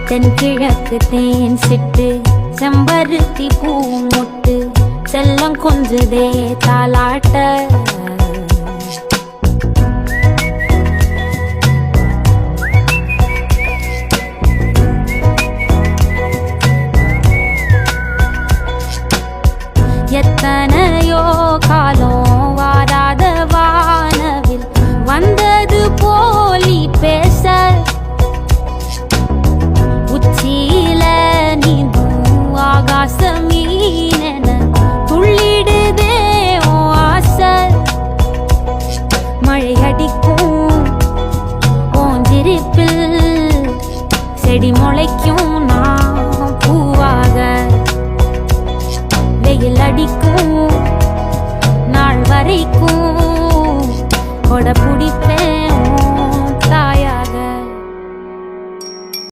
தென்கிழக்கு தேன் சிட்டு செம்பருத்தி பூ முட்டு செல்லம் கொஞ்சதே தாலாட்ட எத்தனையோ காலம் வாராத வானவில் வந்தது போலி பேச உச்சியில நீந்தும் ஆகாச மீனென துள்ளிடுதே ஓ ஆசை மழை அடிக்கும் ஓஞ்சிருப்பில் செடி முளைக்கும் நான் பூவாக வெயில் அடிக்கும் நாள் வரைக்கும் கொடை பிடிப்பேன்